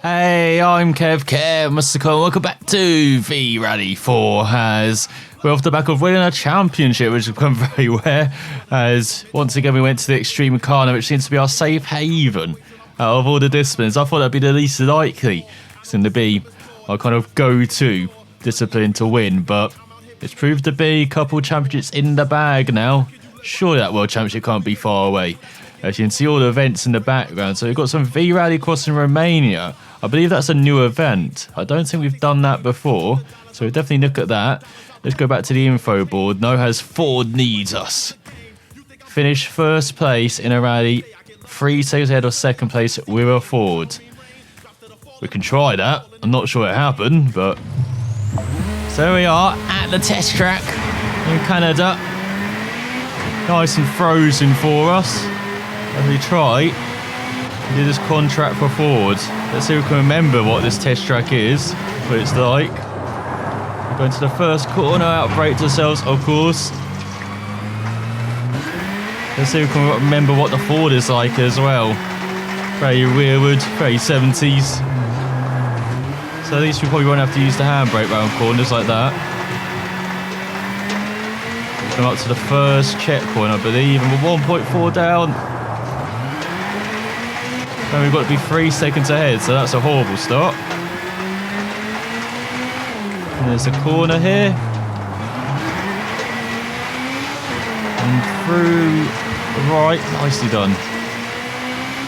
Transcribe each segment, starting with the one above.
Hey, I'm Kev, Mr. Cole. Welcome back to V-Rally 4 as we're off the back of winning a championship, which has become very rare, as once again we went to the Extreme Carno, which seems to be our safe haven out of all the disciplines. I thought that'd be the least likely. It's going to be our kind of go-to discipline to win, but it's proved to be a couple championships in the bag now. Surely that World Championship can't be far away. As you can see all the events in the background. So we've got some v-rallycross in Romania. I believe that's a new event. I don't think we've done that before. So we'll definitely look at that. Let's go back to the info board. No has Ford needs us. Finish first place in a rally. 3 seconds ahead of second place with a Ford. We can try that. I'm not sure it happened, but... So there we are at the test track in Canada. Nice and frozen for us. As we try to do this contract for Ford. Let's see if we can remember what this test track is, what it's like. We're going to the first corner, outbrake ourselves, of course. Let's see if we can remember what the Ford is like as well. Very rearward, very 70s. So at least we probably won't have to use the handbrake round corners like that. Come up to the first checkpoint, I believe, and we're 1.4 down. And we've got to be 3 seconds ahead, so that's a horrible start. And there's a corner here. And through the right, nicely done.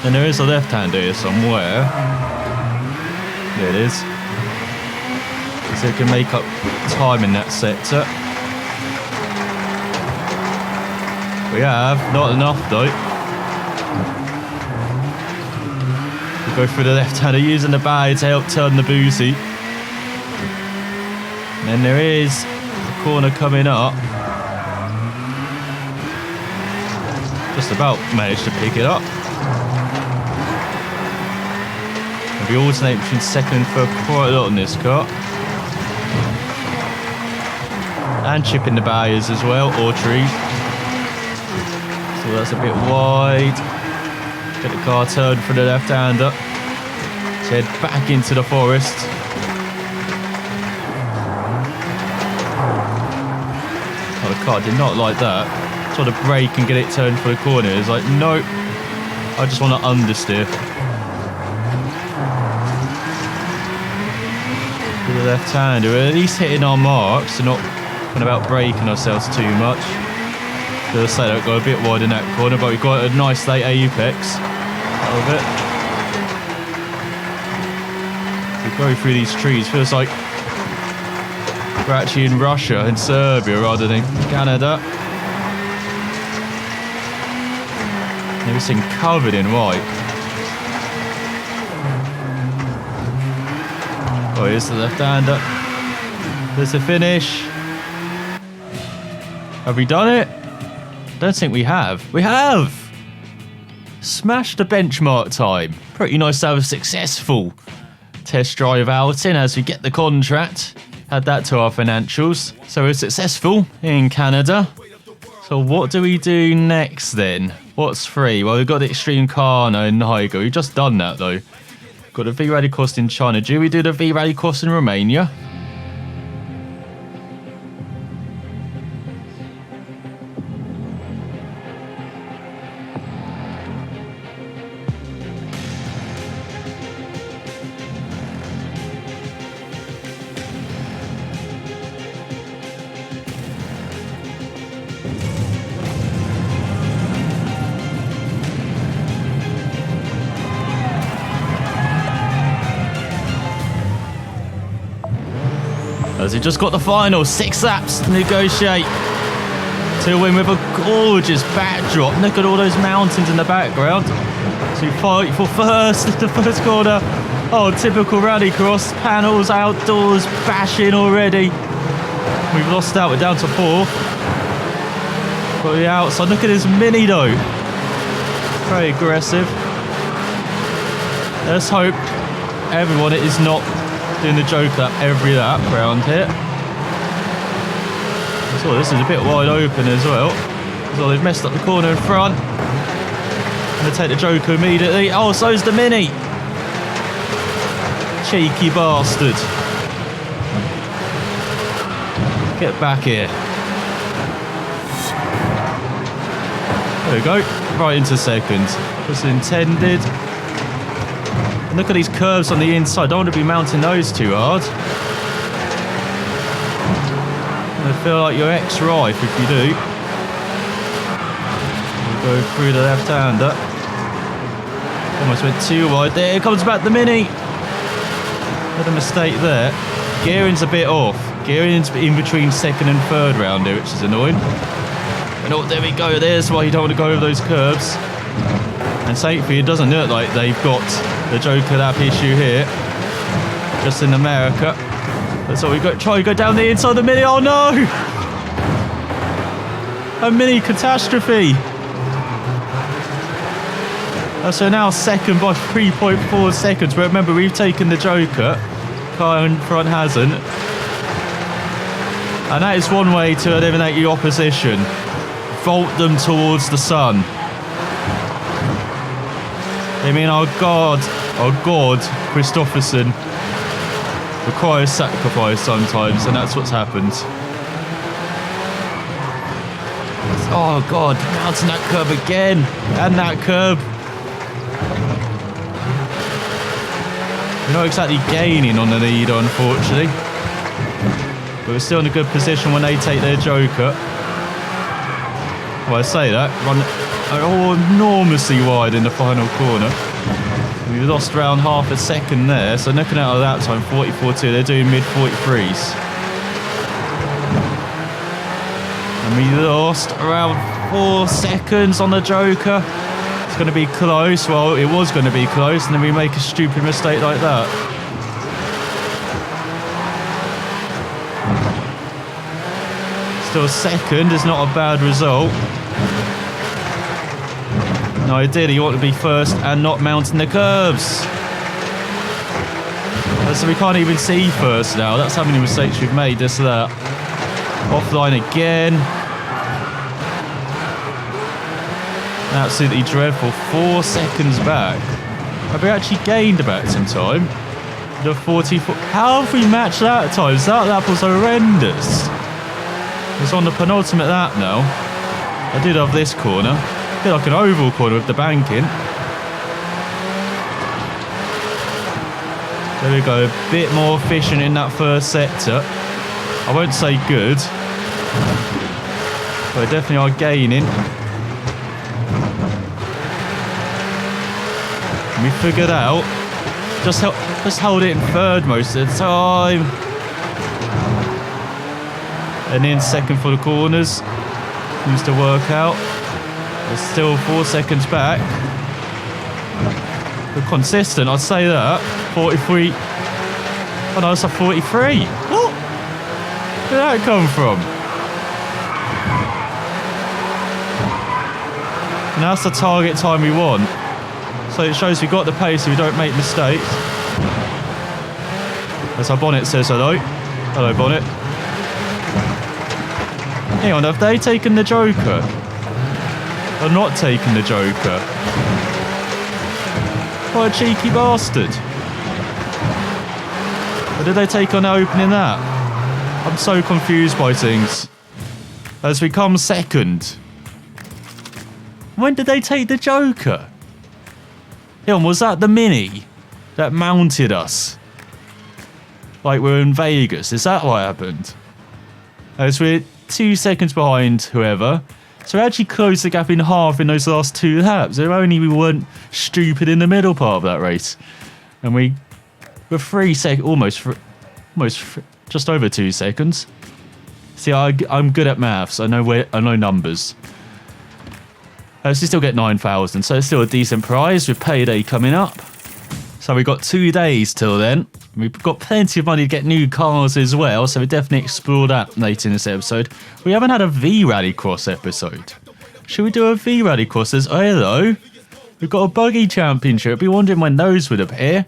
And there is a left-hander here somewhere. There it is. So we can make up time in that sector. We have, not enough though. Go through the left-hander using the bag to help turn the boozy. And then there is a corner coming up. Just about managed to pick it up. And we alternate between second and third quite a lot on this car. And chipping the barriers as well, or trees. So that's a bit wide. Get the car turned for the left-hander. Head back into the forest. Oh, the car did not like that. Try to brake and get it turned for the corner. It's like, nope. I just want to understeer. To the left-hander. We're at least hitting our marks. We're not going about braking ourselves too much. As I say, that got a bit wide in that corner, but we've got a nice late apex out of it. We go through these trees, feels like we're actually in Russia and Serbia rather than Canada. Everything covered in white. Oh, here's the left-hander. There's the finish. Have we done it? Don't think we have. We have! Smashed the benchmark time. Pretty nice to have a successful test drive outing as we get the contract. Add that to our financials. So we're successful in Canada. So what do we do next then? What's free? Well, we've got the Extreme Carno in Niger. We've just done that though. Got the v-rallycross in China. Do we do the v-rallycross in Romania? As he just got the final 6 laps to negotiate to win with a gorgeous backdrop. Look at all those mountains in the background. To fight for first, the first corner. Oh, typical rallycross. Panels outdoors, bashing already. We've lost out, we're down to 4th. Got the outside. Look at this mini though. Very aggressive. Let's hope everyone is not doing the joke lap every lap around here. So this is a bit wide open as well. So they've messed up the corner in front. Gonna take the Joker immediately. Oh, so's the Mini. Cheeky bastard. Get back here. There we go. Right into second. Was intended. And look at these curves on the inside. Don't want to be mounting those too hard. I feel like you're ex-rife if you do. We'll go through the left-hander. Almost went too wide. There comes back the Mini. Had a mistake there. Gearing's a bit off. Gearing's in between second and third round here, which is annoying. And oh, there we go. There's why you don't want to go over those curves. And thankfully, it doesn't look like they've got the Joker lap issue here. Just in America. That's all we got. Try to go down the inside of the Mini. Oh no! A Mini catastrophe. So now second by 3.4 seconds. But remember, we've taken the Joker. Car in front hasn't. And that is one way to eliminate your opposition. Vault them towards the sun. I mean, our God, Christopherson requires sacrifice sometimes, and that's what's happened. Oh God, mounting that curb again, and that curb. We're not exactly gaining on the leader, unfortunately. But we're still in a good position when they take their Joker. Well, I say that, run enormously wide in the final corner. We lost around half a second there, so looking at that time, 44.2, they're doing mid-43s. And we lost around 4 seconds on the Joker. It's going to be close. Well, it was going to be close, and then we make a stupid mistake like that. Still second is not a bad result. No, ideally you want to be first and not mounting the curbs. So we can't even see first now. That's how many mistakes we've made, this that. Offline again. Absolutely dreadful. 4 seconds back. Have we actually gained back some time? The 44. How have we matched that time? That lap was horrendous. It's on the penultimate lap now. I did have this corner. I did like an oval corner with the banking. There we go. A bit more efficient in that first sector. I won't say good, but we definitely are gaining. And we figured out. Just hold it in third most of the time. And then second for the corners. Seems to work out. We're still 4 seconds back. We're consistent, I'd say that. 43. Oh no, it's a 43. What? Where did that come from? And that's the target time we want. So it shows we got the pace so we don't make mistakes. As our bonnet says hello. Hello, bonnet. Hang on, have they taken the Joker? Or not taken the Joker? What a cheeky bastard. Or did they take on opening that? I'm so confused by things. As we come second. When did they take the Joker? Hang on, was that the Mini that mounted us? Like we're in Vegas, is that what happened? As we're 2 seconds behind whoever. So we actually closed the gap in half in those last 2 laps. If only we weren't stupid in the middle part of that race. And we were 3 seconds, almost just over 2 seconds. See, I'm good at maths. I know numbers. So still get 9,000, so it's still a decent prize with payday coming up. So we've got 2 days till then. We've got plenty of money to get new cars as well, so we'll definitely explore that later in this episode. We haven't had a v-rallycross episode. Should we do a v-rallycross? Oh, hello. We've got a buggy championship. Be wondering when those would appear.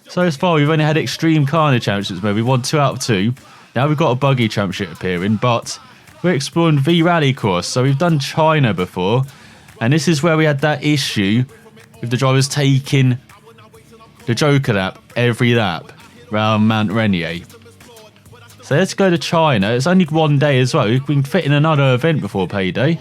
So far, we've only had extreme carnage championships where we won 2 out of 2. Now we've got a buggy championship appearing, but we're exploring v-rallycross. So we've done China the Joker lap every lap around Mount Rainier. So let's go to China. It's only one day as well. We can fit in another event before payday.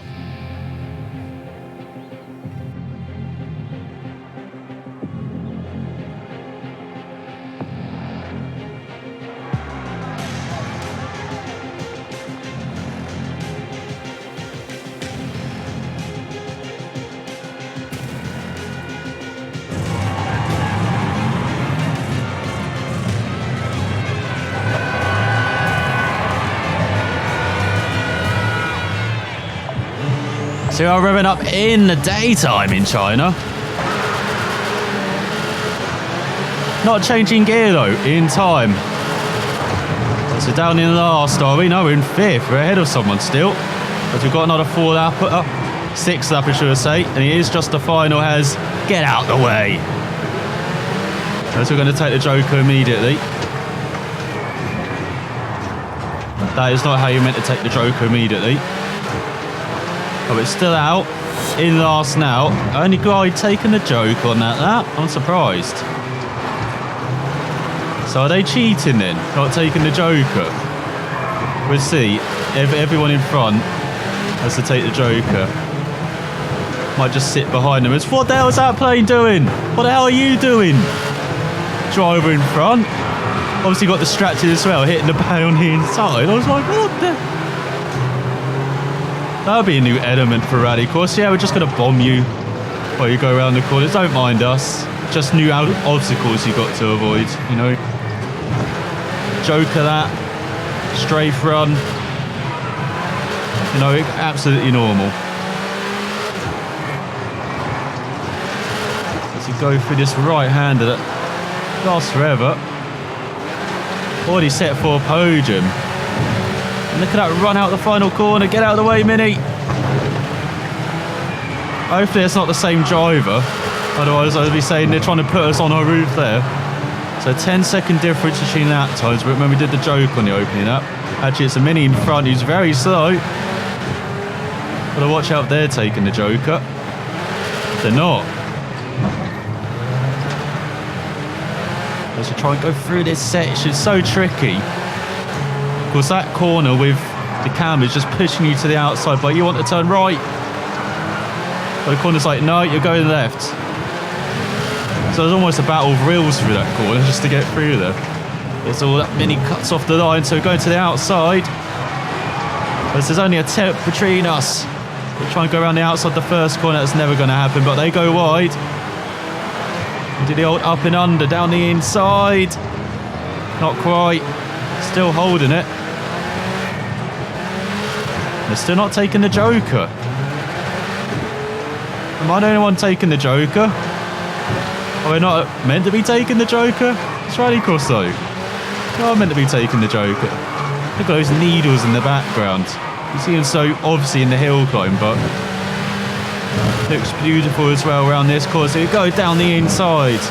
So we are revving up in the daytime in China. Not changing gear though, in time. So down in last, are we? No, we're in 5th. We're ahead of someone still. But we've got another 4 lap, 6th lap I should say. And it is just the final has, get out the way. So we're going to take the Joker immediately. That is not how you meant to take the Joker immediately. Oh, it's still out. In last now. Only guy taking the Joker on that lap. I'm surprised. So are they cheating then? Not taking the Joker? We'll see. Everyone in front has to take the Joker. Might just sit behind them. What the hell is that plane doing? What the hell are you doing? Driver in front. Obviously got distracted as well, hitting the pan on the inside. I was like, what the... That'll be a new element for rallycross. Yeah, we're just going to bomb you while you go around the corners. Don't mind us. Just new obstacles you've got to avoid, you know. Joker that. Strafe run. You know, absolutely normal. As you go through this right-hander that lasts forever. Already set for a podium. And look at that run out the final corner. Get out of the way, Mini. Hopefully it's not the same driver. Otherwise I'd be saying they're trying to put us on our roof there. So 10-second difference between lap times. But when we did the joke on the opening lap. Actually it's a Mini in front who's very slow. Gotta watch out if they're taking the Joker. They're not. Let's try and go through this section. It's so tricky. Of course, that corner with the cam is just pushing you to the outside, but you want to turn right. But the corner's like, no, you're going left. So there's almost a battle of reels through that corner just to get through there. There's all that Mini cuts off the line, so we're going to the outside. But there's only a tenth between us. We'll try and go around the outside the first corner. That's never going to happen, but they go wide. We do the old up and under down the inside. Not quite. Still holding it. They're still not taking the Joker. Am I the only one taking the Joker? Are we not meant to be taking the Joker? It's rallycross though. We are meant to be taking the Joker. Look at those needles in the background. You see them so obviously in the hill climb, but looks beautiful as well around this course. So you go down the inside.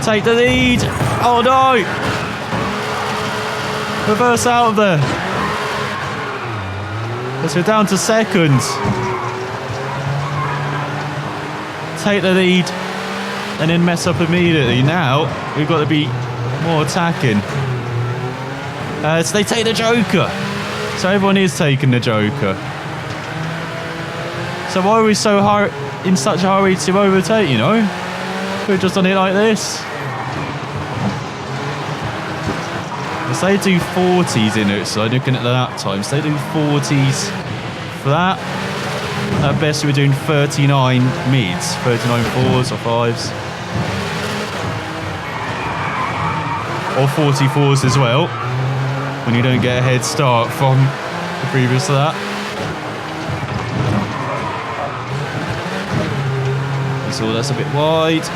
Take the lead. Oh no! Reverse out of there. Let's go down to seconds. Take the lead and then mess up immediately. Now we've got to be more attacking. So they take the Joker. So everyone is taking the Joker. So why are we so in such a hurry to overtake, you know? We've just done it like this. So they do 40s in it, so looking at the lap times, they do 40s for that. At best we're doing 39 mids, 39 4s or 5s. Or 44s as well, when you don't get a head start from the previous to that. So that's a bit wide.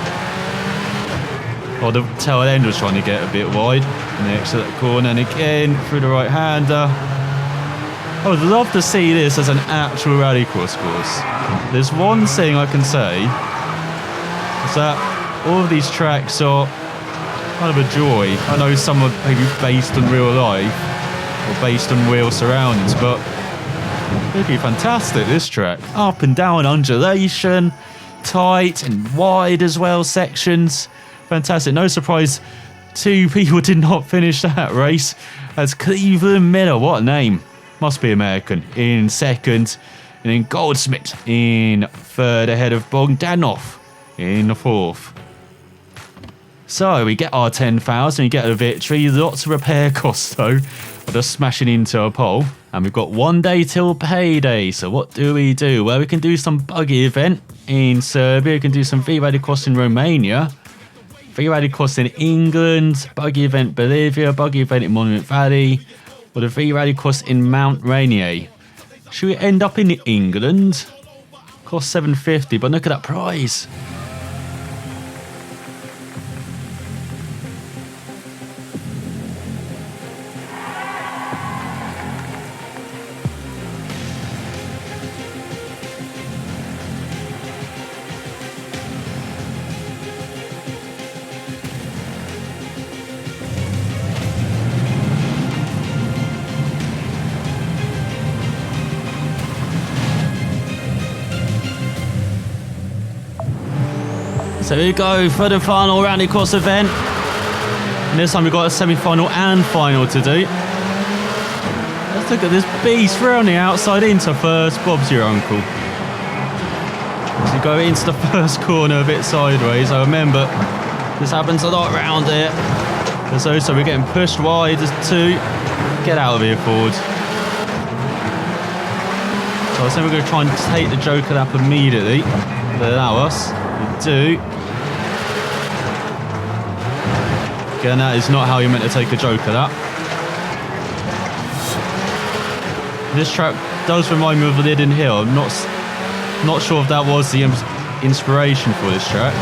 Oh, the tail end was trying to get a bit wide. And the exit that corner, and again through the right hander. I would love to see this as an actual rallycross course. There's one thing I can say, is that all of these tracks are kind of a joy. I know some are maybe based on real life or based on real surroundings, but it'd be fantastic, this track. Up and down undulation, tight and wide as well sections. Fantastic. No surprise, 2 people did not finish that race. As Cleveland Miller, what a name. Must be American, in second. And then Goldsmith in third, ahead of Bogdanov in the fourth. So we get our 10,000, we get a victory. Lots of repair costs though, of just smashing into a pole. And we've got 1 day till payday. So what do? Well, we can do some buggy event in Serbia. We can do some v-rallycross in Romania. V-rallycross in England. Buggy event Bolivia. Buggy event in Monument Valley. Or the v-rallycross in Mount Rainier. Should we end up in England? Cost $750, but look at that prize. So here we go for the final rallycross event. And this time we've got a semi-final and final to do. Let's look at this beast round the outside into first. Bob's your uncle. As you go into the first corner a bit sideways. I remember this happens a lot around here. So we're getting pushed wide as 2. Get out of here, Ford. So I was saying we're going to try and take the Joker lap immediately. They allow us. We do. Again, that is not how you're meant to take a Joker lap. This track does remind me of Liddon Hill. I'm not sure if that was the inspiration for this track.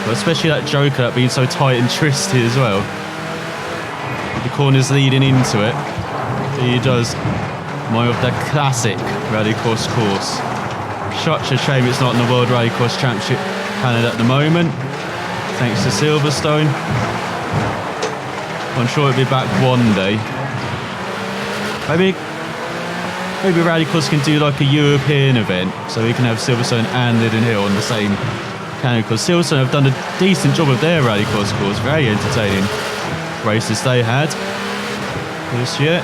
But especially that Joker lap being so tight and twisted as well. The corners leading into it. He does remind me of the classic rallycross course. Such a shame it's not in the World Rallycross Championship Canada at the moment, thanks to Silverstone. I'm sure it'll be back one day. Maybe Rallycross can do like a European event, so we can have Silverstone and Liddon Hill on the same Canada, because Silverstone have done a decent job of their Rallycross course. Very entertaining races they had this year.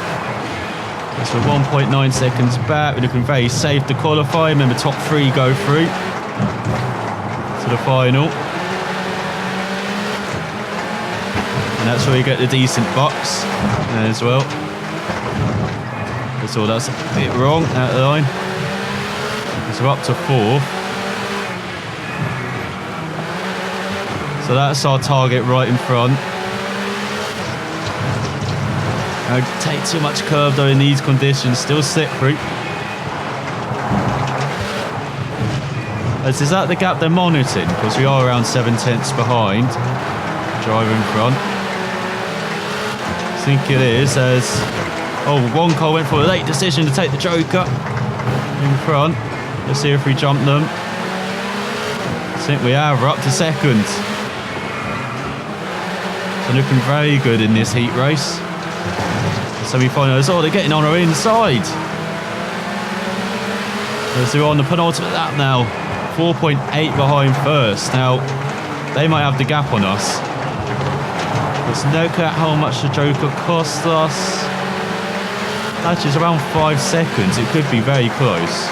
So 1.9 seconds back. We're looking very safe to qualify. Remember, top 3 go through to the final. And that's where you get the decent bucks as well. So that's a bit wrong out of the line. So we're up to 4th. So that's our target right in front. Don't take too much curve though in these conditions, still slippery. Is that the gap they're monitoring? Because we are around 7/10 behind. Driver in front. I think it is as... Oh, one car went for a late decision to take the Joker in front. Let's see if we jump them. I think we have, we're up to 2nd. So looking very good in this heat race. Semi-finals. Oh, they're getting on our inside. So we're on the penultimate lap now. 4.8 behind first. Now, they might have the gap on us. Let's look at how much the Joker cost us. Actually, it's around 5 seconds. It could be very close.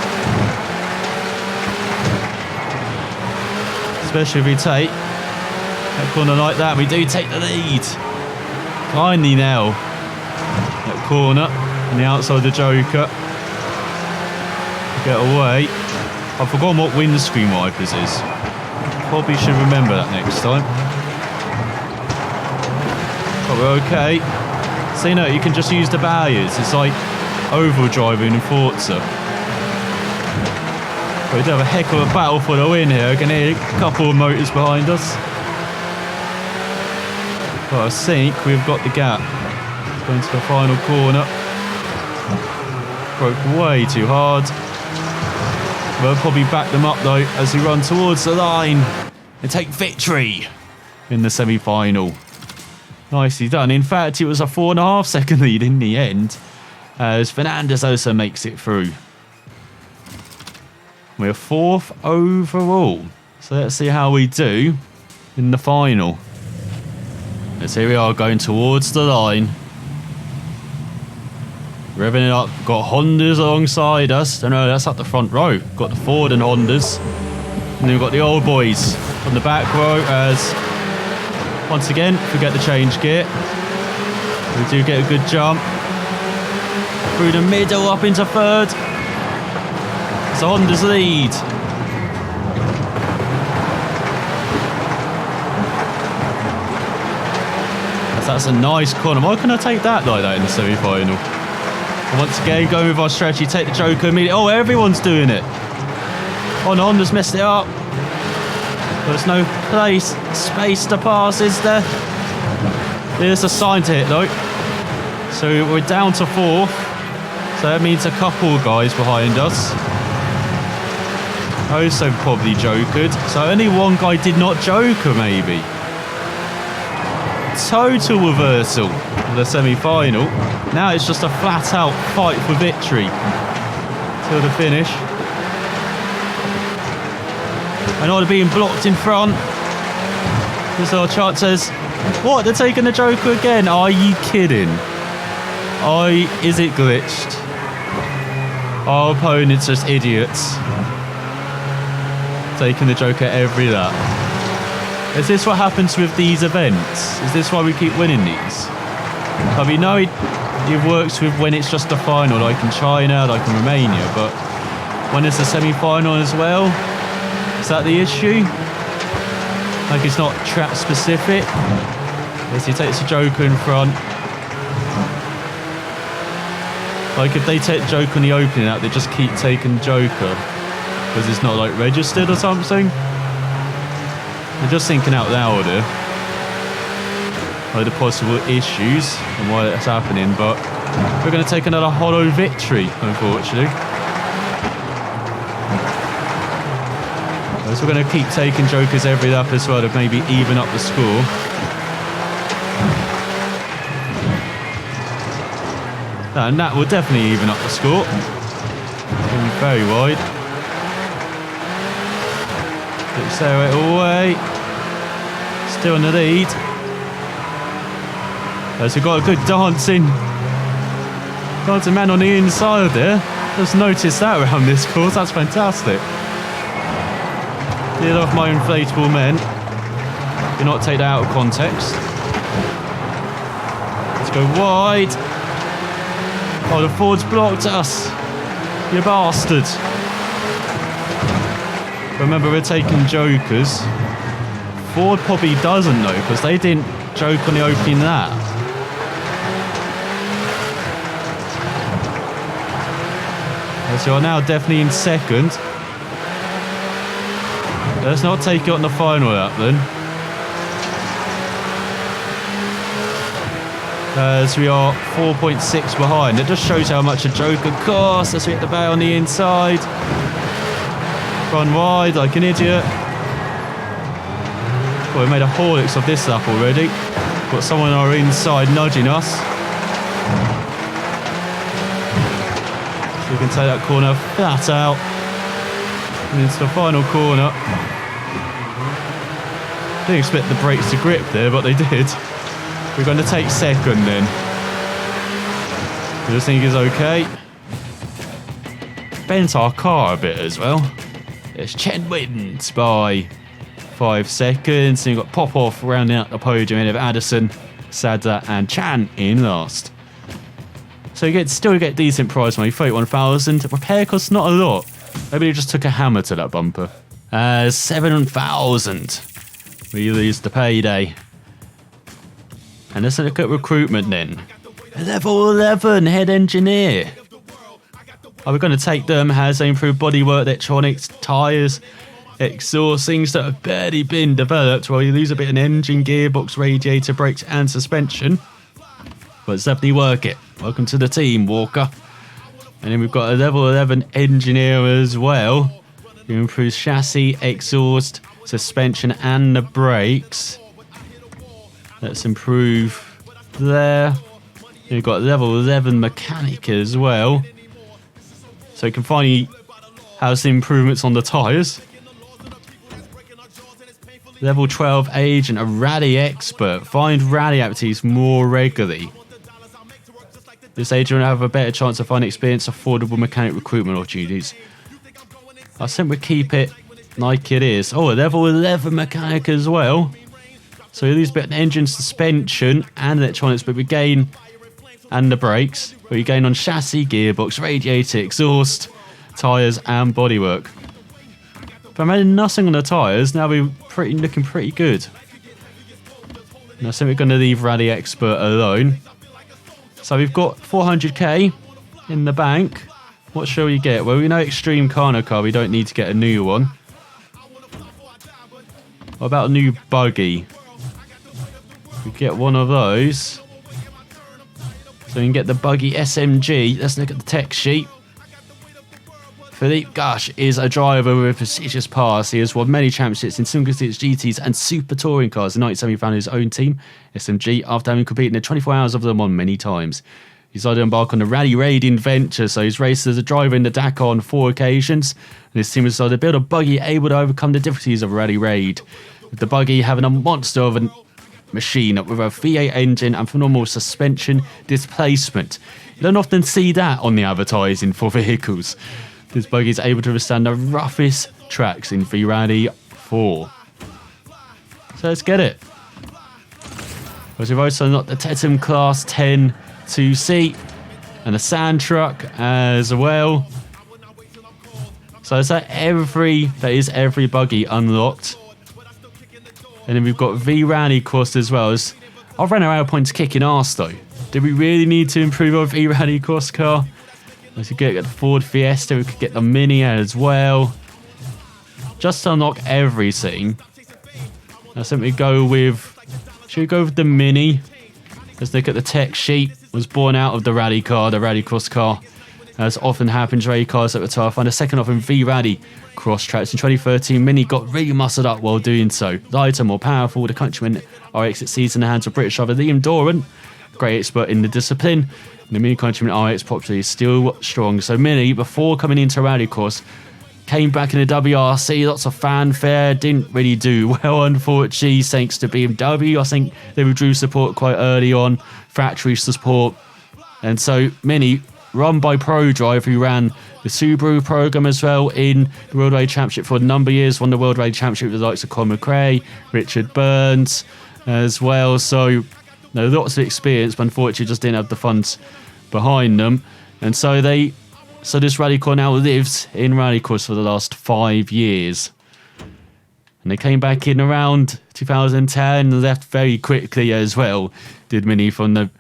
Especially if we take a corner like that. We do take the lead. Finally now. That corner on the outside of the Joker. Get away. I've forgotten what windscreen wipers is. Probably should remember that next time. But we're okay. So you know, you can just use the barriers. It's like oval driving in Forza. But we do have a heck of a battle for the win here. I can hear a couple of motors behind us. But I think we've got the gap. Going to the final corner. Broke way too hard. We'll probably back them up though as we run towards the line and take victory in the semi-final. Nicely done. In fact, it was a 4.5 second lead in the end as Fernandez also makes it through. We're 4th overall. So let's see how we do. in the final. As here we are going towards the line. Revving it up. Got Hondas alongside us. No, that's up the front row. Got the Ford and Hondas. And then we've got the old boys on the back row as, once again, forget the change gear. We do get a good jump. Through the middle, up into third. So Honda's lead. That's a nice corner. Why can I take that like that in the semi-final? Once again, going with our strategy, take the Joker immediately. Oh, everyone's doing it. Oh, no, Honda's messed it up. There's no space to pass, is there? There's a sign to hit, though. So we're down to fourth. So that means a couple of guys behind us. Also probably jokered. So only one guy did not joker, maybe. Total reversal of the semi-final. Now it's just a flat-out fight for victory till the finish. And all being blocked in front. This our chart says, what? They're taking the Joker again? Are you kidding? Is it glitched? Our opponents just idiots. Taking the Joker every lap. Is this what happens with these events? Is this why we keep winning these? I mean, no, it works with when it's just a final, like in China, like in Romania, but when it's a semi-final as well, is that the issue? Like it's not track specific? As he takes the Joker in front. Like if they take the Joker in the opening out, they just keep taking Joker because it's not like registered or something. They're just thinking out loud here, like the possible issues and why that's happening, but we're going to take another hollow victory, unfortunately. So we're going to keep taking Jokers every lap as well to maybe even up the score. And that will definitely even up the score. Going very wide. Accelerate away. Still in the lead. So we've got a good dancing man on the inside there. Just noticed that around this course. That's fantastic. Cleared off my inflatable men. Do not take that out of context. Let's go wide. Oh, the Ford's blocked us. You bastard. Remember, we're taking Jokers. Ford probably doesn't know because they didn't joke on the opening lap. So you're now definitely in second. Let's not take it on the final lap then. As we are 4.6 behind. It just shows how much a Joker costs. Let's hit the bay on the inside. Run wide like an idiot. Well, we made a Horlicks of this lap already. Got someone on our inside nudging us. So we can take that corner flat out. And into the final corner. Didn't expect the brakes to grip there, but they did. We're going to take second then. I just think it's okay. Bent our car a bit as well. It's Chen wins by 5 seconds. And you've got Popov rounding out the podium ahead of Addison, Sadler and Chan in last. So you still get decent prize money, 31,000. Repair costs not a lot. Maybe they just took a hammer to that bumper. 7,000. We lose the payday. And let's look at recruitment then. Level 11 head engineer. Are we going to take them? Has they improved bodywork, electronics, tyres, exhaust, things that have barely been developed? Well, you lose a bit in engine, gearbox, radiator, brakes and suspension. But it's definitely work it. Welcome to the team, Walker. And then we've got a level 11 engineer as well. Who improves chassis, exhaust, suspension and the brakes. Let's improve there. We've got level 11 mechanic as well. So you can finally have some improvements on the tyres. Level 12 agent, a rally expert. Find rally activities more regularly. This agent will have a better chance of finding experienced, affordable mechanic recruitment opportunities. I think we keep it like it is. Oh, a level 11 mechanic as well. So we lose a bit of engine, suspension, and electronics, but we gain, and the brakes, but we gain on chassis, gearbox, radiator, exhaust, tyres, and bodywork. But I'm adding nothing on the tyres. Now we're looking pretty good. And I think we're going to leave Rally Expert alone. So we've got 400k in the bank. What shall we get? Well, we know Extreme Carno car. We don't need to get a new one. What about a new buggy? We get one of those. So we can get the buggy SMG. Let's look at the tech sheet. Philippe Gush is a driver with a prestigious past. He has won many championships in single seats, GTs, and super touring cars. In 1997, he founded his own team, SMG, after having competed in 24 hours of Le Mans many times. He decided to embark on a rally raiding venture, so he's raced as a driver in the Dakar on 4 occasions. And his team has decided to build a buggy able to overcome the difficulties of a rally raid. With the buggy having a monster of a machine with a V8 engine and phenomenal suspension displacement. You don't often see that on the advertising for vehicles. This buggy is able to withstand the roughest tracks in v-rally 4. So let's get it. We've also unlocked the Tetum Class 10 2-seat and a sand truck as well. So is that every buggy unlocked. And then we've got v-rallycross as well. I ran out of points kicking arse though. Do we really need to improve our v-rallycross car? We could get the Ford Fiesta, we could get the Mini as well. Just to unlock everything. I think we go with... Should we go with the Mini? Let's look at the tech sheet. It was born out of the rally car, the rallycross car. As often happens, rally cars at the time find a second off in v-rally cross tracks. In 2013, Mini got really muscled up while doing so. Lighter, more powerful, the Countryman RX exceeds in the hands of British driver Liam Doran, great expert in the discipline. The Mini Countryman RX popularity is still strong. So Mini, before coming into rallycross, came back in the WRC, lots of fanfare, didn't really do well, unfortunately, thanks to BMW. I think they withdrew support quite early on, factory support. And so Mini, run by ProDrive, who ran the Subaru program as well in the World Rally Championship for a number of years, won the World Rally Championship with the likes of Colin McRae, Richard Burns as well. So lots of experience, but unfortunately just didn't have the funds behind them. And so this rally car now lives in rallycross for the last 5 years. And they came back in around 2010 and left very quickly as well, did Mini, from the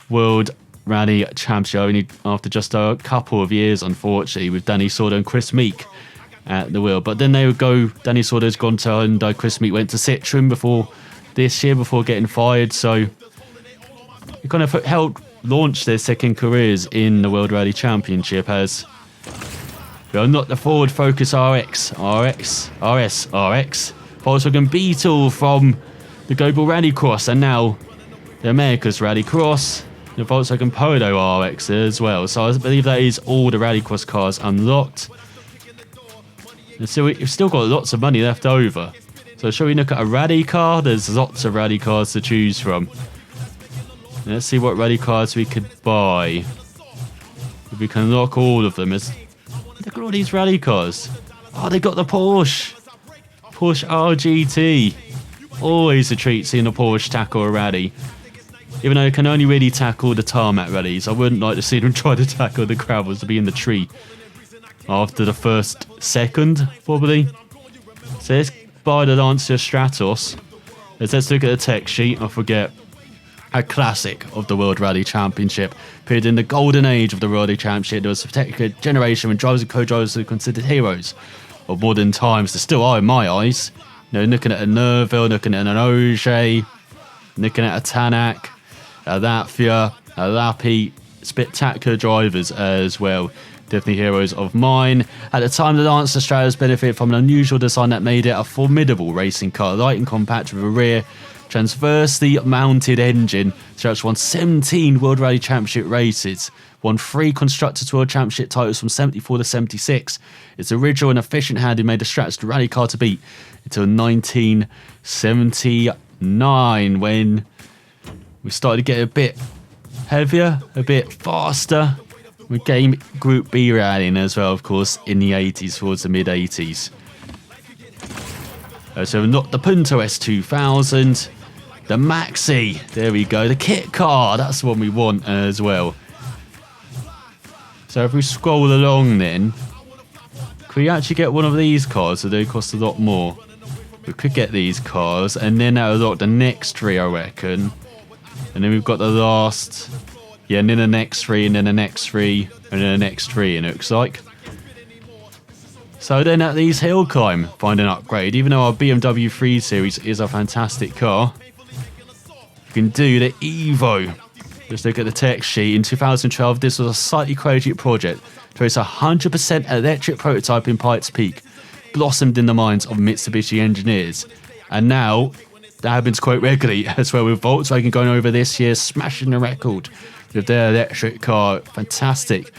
World Rally Championship, only after just a couple of years, unfortunately, with Danny Sordo and Chris Meek at the wheel. But then they would go, Danny Sordo's gone to Hyundai, Chris Meek went to Citroen before getting fired. So it kind of helped launch their second careers in the World Rally Championship, as we unlocked the Ford Focus RS, Volkswagen Beetle from the Global Rallycross, and now the America's Rallycross, the Volkswagen Polo RX as well. So I believe that is all the Rallycross cars unlocked. And so we've still got lots of money left over. So shall we look at a rally car? There's lots of rally cars to choose from. Let's see what rally cars we could buy. If we can unlock all of them. Look at all these rally cars. Oh, they got the Porsche RGT. Always a treat seeing a Porsche tackle a rally. Even though it can only really tackle the tarmac rallies, I wouldn't like to see them try to tackle the gravels to be in the tree after the first second, probably. So let's buy the Lancia Stratos. Let's look at the tech sheet. I forget. A classic of the World Rally Championship. Appeared in the golden age of the World Rally Championship. There was a particular generation when drivers and co-drivers were considered heroes of modern times. They still are in my eyes. Looking at a Nerville, looking at an Ogier, looking at a Tanak, a Latvia, a Lappi. Spectacular drivers as well. Definitely heroes of mine. At the time, the Lancer Stratos benefited from an unusual design that made it a formidable racing car. Light and compact with a rear transversely mounted engine. Stretch won 17 World Rally Championship races, won 3 Constructors World Championship titles from 74 to 76. It's original and efficient hand who made the Strat's the rally car to beat until 1979, when we started to get a bit heavier, a bit faster. We came Group B rallying as well, of course, in the 80s, towards the mid-80s. So not the Punto S2000, the Maxi, there we go, the kit car, that's the one we want as well. So if we scroll along then, could we actually get one of these cars? So they cost a lot more. We could get these cars, and then that would look the next 3, I reckon. And then we've got the last, yeah, and then the next 3, and then the next 3, and then the next 3, it looks like. So then at these hill climb, find an upgrade. Even though our BMW 3 Series is a fantastic car, you can do the Evo. Just look at the tech sheet. In 2012, this was a slightly crazy project. So it's a 100% electric prototype in Pikes Peak, blossomed in the minds of Mitsubishi engineers. And now, that happens quite regularly as well, with Volkswagen going over this year, smashing the record with their electric car. Fantastic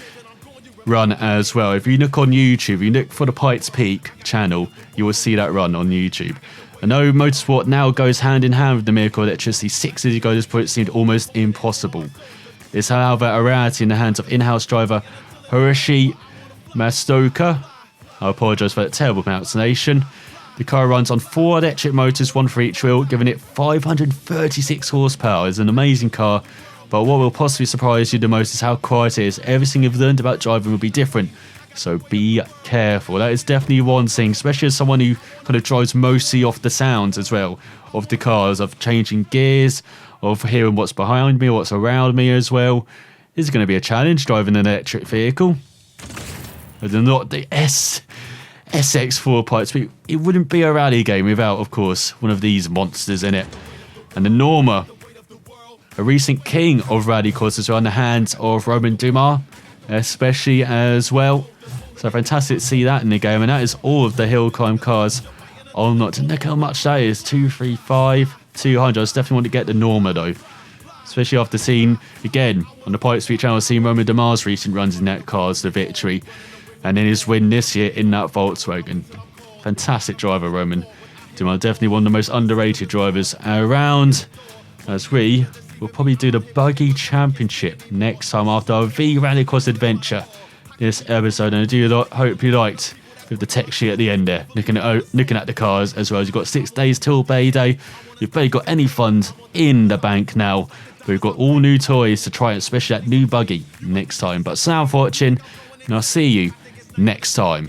run as well. If you look on YouTube, you look for the Pikes Peak channel, you will see that run on YouTube. I know motorsport now goes hand in hand with the miracle of electricity. 6 years ago, this point seemed almost impossible. It's however a rarity in the hands of in-house driver Hiroshi Mastoka. I apologise for that terrible pronunciation. The car runs on 4 electric motors, 1 for each wheel, giving it 536 horsepower. It's an amazing car. But what will possibly surprise you the most is how quiet it is. Everything you've learned about driving will be different, so be careful. That is definitely one thing, especially as someone who kind of drives mostly off the sounds as well of the cars, of changing gears, of hearing what's behind me, what's around me as well. This is going to be a challenge driving an electric vehicle. But not the SX4 Pikes Peak. It wouldn't be a rally game without, of course, one of these monsters in it. And the Norma, a recent king of rally courses, are in the hands of Roman Dumas, especially as well. So fantastic to see that in the game. And that is all of the hill climb cars. Oh, not to look how much that is. 235, 200. I just definitely want to get the Norma though. Especially after seeing, again, on the Pikes Peak channel, seeing Roman Dumas' recent runs in that car as the victory. And then his win this year in that Volkswagen. Fantastic driver, Roman Dumas. Definitely one of the most underrated drivers around. As we will probably do the Buggy Championship next time after our v-rallycross adventure this episode. And I do hope you liked with the tech sheet at the end there, looking at the cars as well. As you've got 6 days till Bay Day. You've barely got any funds in the bank now. But we've got all new toys to try, especially that new buggy next time. But thanks for watching, and I'll see you next time.